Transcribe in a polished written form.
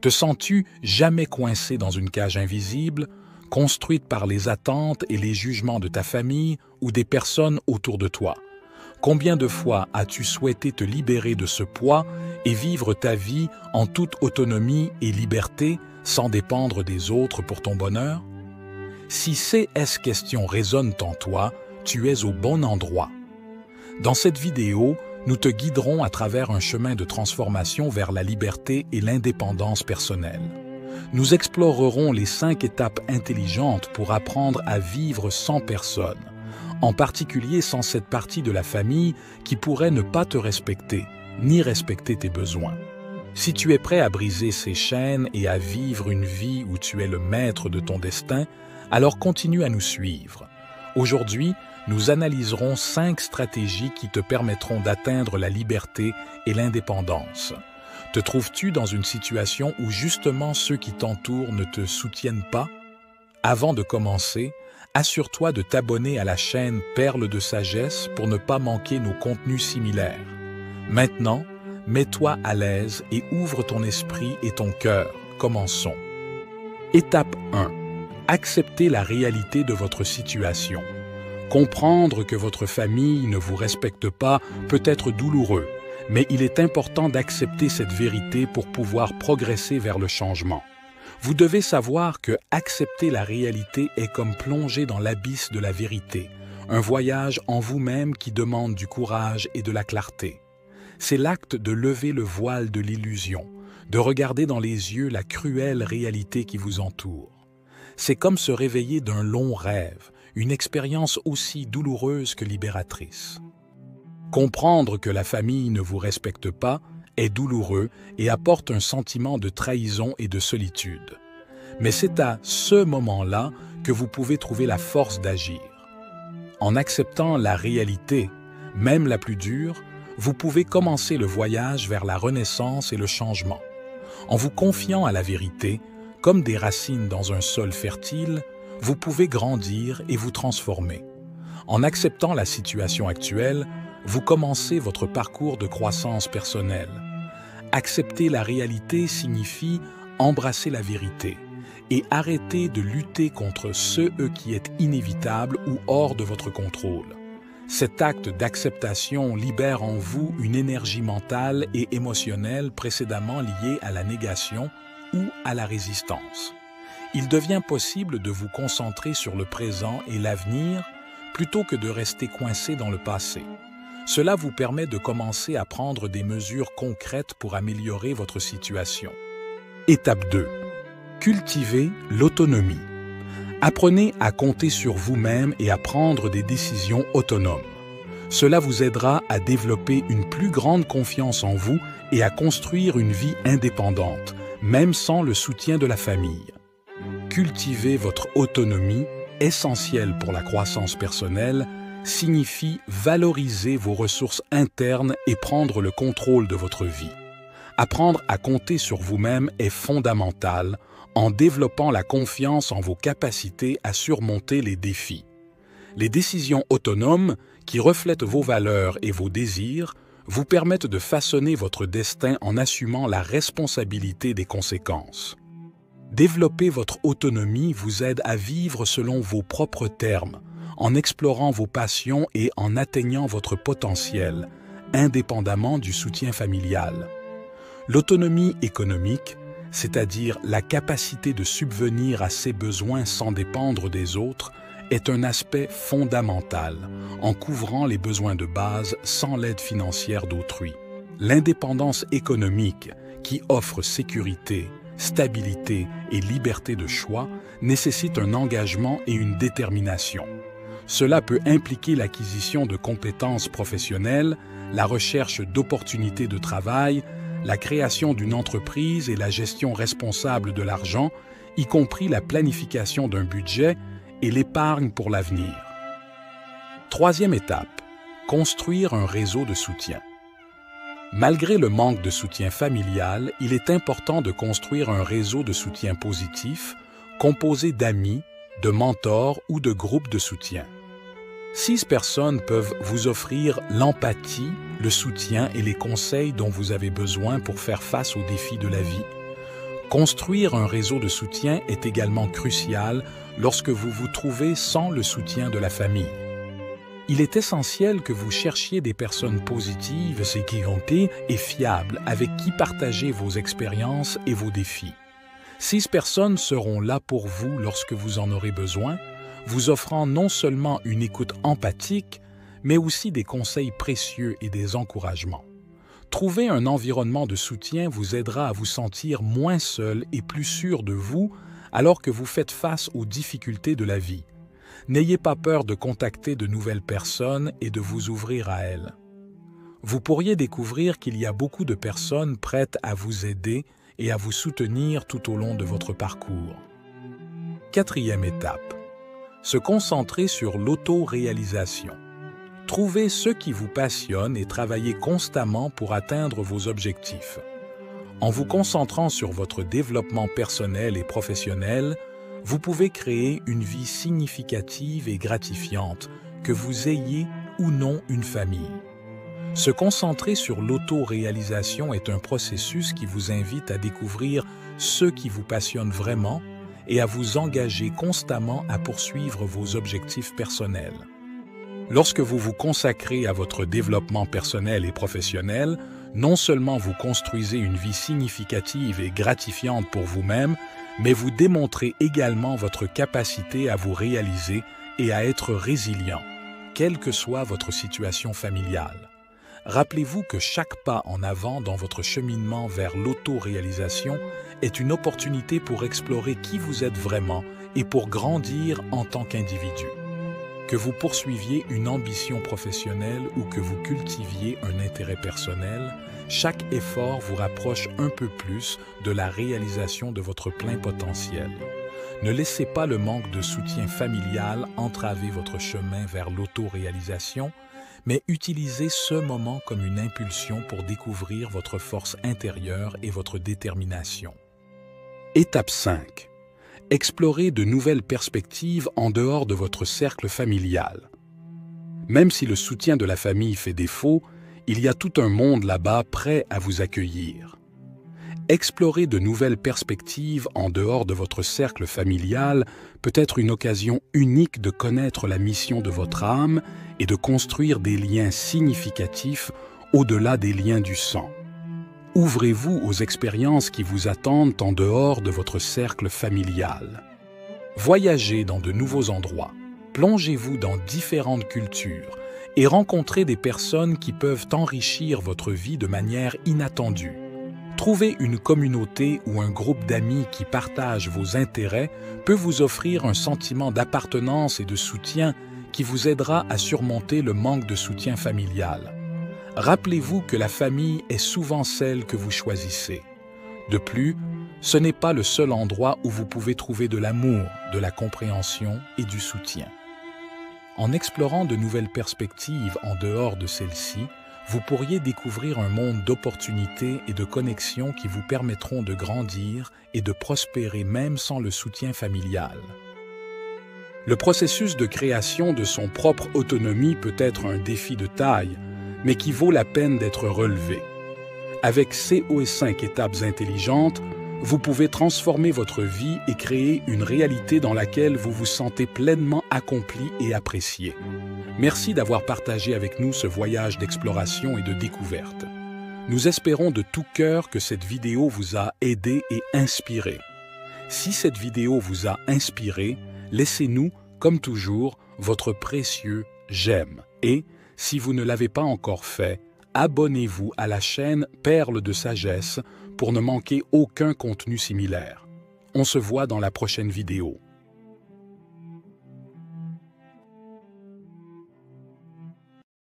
Te sens-tu jamais coincé dans une cage invisible, construite par les attentes et les jugements de ta famille ou des personnes autour de toi? Combien de fois as-tu souhaité te libérer de ce poids et vivre ta vie en toute autonomie et liberté sans dépendre des autres pour ton bonheur? Si ces questions résonnent en toi, tu es au bon endroit. Dans cette vidéo, nous te guiderons à travers un chemin de transformation vers la liberté et l'indépendance personnelle. Nous explorerons les 5 étapes intelligentes pour apprendre à vivre sans personne, en particulier sans cette partie de la famille qui pourrait ne pas te respecter, ni respecter tes besoins. Si tu es prêt à briser ces chaînes et à vivre une vie où tu es le maître de ton destin, alors continue à nous suivre. Aujourd'hui, nous analyserons 5 stratégies qui te permettront d'atteindre la liberté et l'indépendance. Te trouves-tu dans une situation où justement ceux qui t'entourent ne te soutiennent pas? Avant de commencer, assure-toi de t'abonner à la chaîne Perles de Sagesse pour ne pas manquer nos contenus similaires. Maintenant, mets-toi à l'aise et ouvre ton esprit et ton cœur. Commençons. Étape 1. Accepter la réalité de votre situation. Comprendre que votre famille ne vous respecte pas peut être douloureux, mais il est important d'accepter cette vérité pour pouvoir progresser vers le changement. Vous devez savoir que accepter la réalité est comme plonger dans l'abysse de la vérité, un voyage en vous-même qui demande du courage et de la clarté. C'est l'acte de lever le voile de l'illusion, de regarder dans les yeux la cruelle réalité qui vous entoure. C'est comme se réveiller d'un long rêve, une expérience aussi douloureuse que libératrice. Comprendre que la famille ne vous respecte pas est douloureux et apporte un sentiment de trahison et de solitude. Mais c'est à ce moment-là que vous pouvez trouver la force d'agir. En acceptant la réalité, même la plus dure, vous pouvez commencer le voyage vers la renaissance et le changement. En vous confiant à la vérité, comme des racines dans un sol fertile, vous pouvez grandir et vous transformer. En acceptant la situation actuelle, vous commencez votre parcours de croissance personnelle. Accepter la réalité signifie embrasser la vérité et arrêter de lutter contre ce qui est inévitable ou hors de votre contrôle. Cet acte d'acceptation libère en vous une énergie mentale et émotionnelle précédemment liée à la négation ou à la résistance. Il devient possible de vous concentrer sur le présent et l'avenir plutôt que de rester coincé dans le passé. Cela vous permet de commencer à prendre des mesures concrètes pour améliorer votre situation. Étape 2. Cultivez l'autonomie. Apprenez à compter sur vous-même et à prendre des décisions autonomes. Cela vous aidera à développer une plus grande confiance en vous et à construire une vie indépendante, même sans le soutien de la famille. Cultiver votre autonomie, essentielle pour la croissance personnelle, signifie valoriser vos ressources internes et prendre le contrôle de votre vie. Apprendre à compter sur vous-même est fondamental en développant la confiance en vos capacités à surmonter les défis. Les décisions autonomes, qui reflètent vos valeurs et vos désirs, vous permettent de façonner votre destin en assumant la responsabilité des conséquences. Développer votre autonomie vous aide à vivre selon vos propres termes, en explorant vos passions et en atteignant votre potentiel, indépendamment du soutien familial. L'autonomie économique, c'est-à-dire la capacité de subvenir à ses besoins sans dépendre des autres, est un aspect fondamental en couvrant les besoins de base sans l'aide financière d'autrui. L'indépendance économique, qui offre sécurité, stabilité et liberté de choix, nécessite un engagement et une détermination. Cela peut impliquer l'acquisition de compétences professionnelles, la recherche d'opportunités de travail, la création d'une entreprise et la gestion responsable de l'argent, y compris la planification d'un budget et l'épargne pour l'avenir. Troisième étape, construire un réseau de soutien. Malgré le manque de soutien familial, il est important de construire un réseau de soutien positif, composé d'amis, de mentors ou de groupes de soutien. 6 personnes peuvent vous offrir l'empathie, le soutien et les conseils dont vous avez besoin pour faire face aux défis de la vie. Construire un réseau de soutien est également crucial lorsque vous vous trouvez sans le soutien de la famille. Il est essentiel que vous cherchiez des personnes positives, sécurisées et fiables avec qui partager vos expériences et vos défis. Ces personnes seront là pour vous lorsque vous en aurez besoin, vous offrant non seulement une écoute empathique, mais aussi des conseils précieux et des encouragements. Trouver un environnement de soutien vous aidera à vous sentir moins seul et plus sûr de vous alors que vous faites face aux difficultés de la vie. N'ayez pas peur de contacter de nouvelles personnes et de vous ouvrir à elles. Vous pourriez découvrir qu'il y a beaucoup de personnes prêtes à vous aider et à vous soutenir tout au long de votre parcours. Quatrième étape. Se concentrer sur l'auto-réalisation. Trouvez ce qui vous passionne et travaillez constamment pour atteindre vos objectifs. En vous concentrant sur votre développement personnel et professionnel, vous pouvez créer une vie significative et gratifiante, que vous ayez ou non une famille. Se concentrer sur l'auto-réalisation est un processus qui vous invite à découvrir ce qui vous passionne vraiment et à vous engager constamment à poursuivre vos objectifs personnels. Lorsque vous vous consacrez à votre développement personnel et professionnel, non seulement vous construisez une vie significative et gratifiante pour vous-même, mais vous démontrez également votre capacité à vous réaliser et à être résilient, quelle que soit votre situation familiale. Rappelez-vous que chaque pas en avant dans votre cheminement vers l'auto-réalisation est une opportunité pour explorer qui vous êtes vraiment et pour grandir en tant qu'individu. Que vous poursuiviez une ambition professionnelle ou que vous cultiviez un intérêt personnel, chaque effort vous rapproche un peu plus de la réalisation de votre plein potentiel. Ne laissez pas le manque de soutien familial entraver votre chemin vers l'auto-réalisation, mais utilisez ce moment comme une impulsion pour découvrir votre force intérieure et votre détermination. Étape 5. Explorez de nouvelles perspectives en dehors de votre cercle familial. Même si le soutien de la famille fait défaut, il y a tout un monde là-bas prêt à vous accueillir. Explorer de nouvelles perspectives en dehors de votre cercle familial peut être une occasion unique de connaître la mission de votre âme et de construire des liens significatifs au-delà des liens du sang. Ouvrez-vous aux expériences qui vous attendent en dehors de votre cercle familial. Voyagez dans de nouveaux endroits, plongez-vous dans différentes cultures et rencontrez des personnes qui peuvent enrichir votre vie de manière inattendue. Trouver une communauté ou un groupe d'amis qui partagent vos intérêts peut vous offrir un sentiment d'appartenance et de soutien qui vous aidera à surmonter le manque de soutien familial. Rappelez-vous que la famille est souvent celle que vous choisissez. De plus, ce n'est pas le seul endroit où vous pouvez trouver de l'amour, de la compréhension et du soutien. En explorant de nouvelles perspectives en dehors de celles-ci, vous pourriez découvrir un monde d'opportunités et de connexions qui vous permettront de grandir et de prospérer même sans le soutien familial. Le processus de création de son propre autonomie peut être un défi de taille, mais qui vaut la peine d'être relevé. Avec CO5 étapes intelligentes, vous pouvez transformer votre vie et créer une réalité dans laquelle vous vous sentez pleinement accompli et apprécié. Merci d'avoir partagé avec nous ce voyage d'exploration et de découverte. Nous espérons de tout cœur que cette vidéo vous a aidé et inspiré. Si cette vidéo vous a inspiré, laissez-nous, comme toujours, votre précieux j'aime et, si vous ne l'avez pas encore fait, abonnez-vous à la chaîne Perles de Sagesse pour ne manquer aucun contenu similaire. On se voit dans la prochaine vidéo.